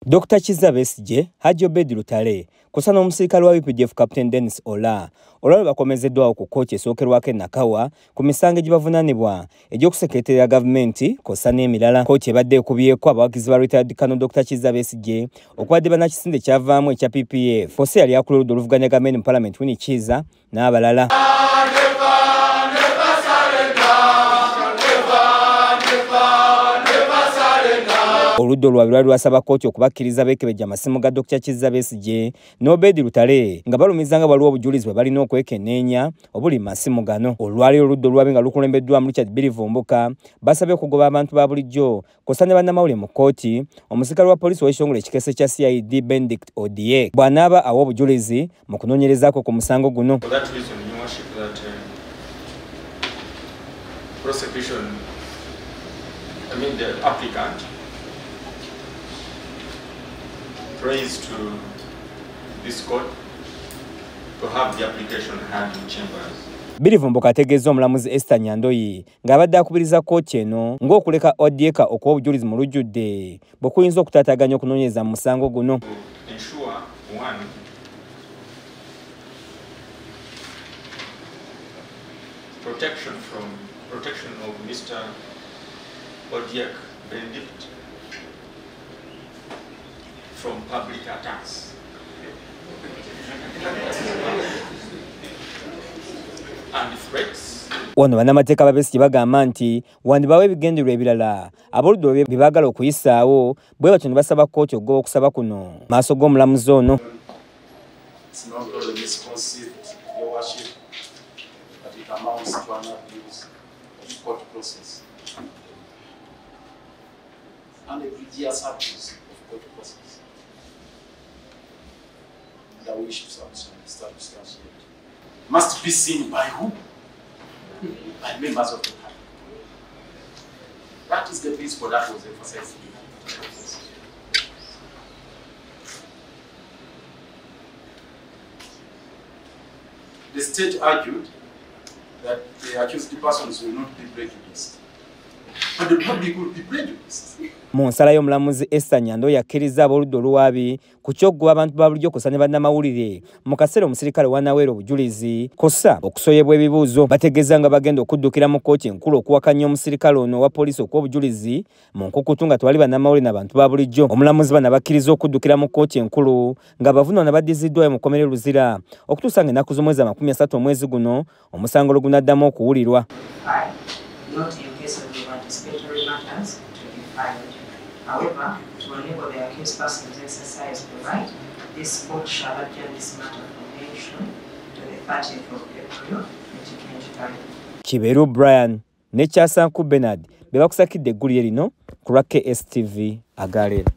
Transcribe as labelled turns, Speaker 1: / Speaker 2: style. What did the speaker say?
Speaker 1: Dr. Kizza Besigye, Haji Obed Lutale, kusana omusirikale wa UPDF Captain Dennis Ola, olwalo bakomezeddwawo ku kkooti esookerwako e Nakawa ku misango egibavunaanibwa egy'okusekeretera gavumenti kw'ossa n'emirala. Kkooti ebadde ekubyeko abawagizi ba retired Colonel Dr. Kizza Besigye okubadde bannakisinde kyavaamu ekya PPF, Fosse yali akulira oludda oluvuganya gavumenti mu Parliament Winnie Kiza n'abalala. Oludda olwabwe lwali lwasaba kkooti okubakkiriza beekebejja amasimu ga Dr. Kizza Besigye n'Obed Lutale nga balumiza nga waliwo obujulizi bwe balina okwekenneenya obuli mu masimu gano. Olwaleero oludda olwabwe nga lukulembeddwamu Richard Bilivumbuka basabye okugoba abantu ba bulijjo kw'ossa ne bannamawulire mu kkooti. Omusirikale wa poliisi w'ekitongole ekikese kya CID Benedict Odie bw'anaaba awa obujulizi mu kunoonyerezaako ku musango guno.
Speaker 2: The applicant prays to this court to have the application heard in chambers.
Speaker 1: Bilivumbuka ategeeza omulamuzi Esther Nyandoyi ng'abadde akubiriza kkooti eno ng'okuleka Odieka okuwa obujulizi mu lujjudde bwe kuyinza okutaataaganya okunoonyereza mu musango guno.
Speaker 2: Ensure one, protection of Mr. Odiek Benedict from public attacks. And threats.
Speaker 1: Wano bannamateeka ba Besigye bagamba nti wandibawo ebigendererwa ebirala ab'oludda olwo bye baagala okuyisaawo bwe batyo ne basaba kkooti okugoba okusaba kuno maaso g'omulamuzi ono.
Speaker 3: It's not only misconceived, Your Worship, but it amounts to an abuse of court process and a grievous abuse of court process. The wish to substantiate must be seen by who? By members of the party. That is the principle that was emphasized in the process. The state argued that the accused persons will not be prejudiced, but the public will be prejudiced.
Speaker 1: Mu nsala y'omulamuzi Esther Nyandoyi yakkiriza ab'oludda oluwaabi ku ky'okugoba abantu ba bulijjo kw'ossa ne bannamawulire mu kaseera omusirikale w'anaweera obujulizi kw'ossa okusoyebwa ebibuuzo. Bategeeza nga bagenda okuddukira mu kkooti enkulu okuwakanya omusirikale ono owa poliisi okuwa obujulizi mu nkukutu nga tewali bannamawulire n'abantu ba bulijjo. Omulamuzi bano bakkiriza okuddukira mu kkooti enkulu nga bavunaana baddiziddwayo mu kkomera Luzira okutuusa nga ennaku z'omwezi 30 omwezi guno omusango lwe gunaddamu okuwulirwa.
Speaker 4: However, to enable the accused persons to exercise the right, this court shall adjourn this matter from hearing to the 30th of April 2025.
Speaker 1: Kiberu Brian ne Kyasanku Bernard be bakusakidde eggulire lino ku lwa KSTV Agaleero.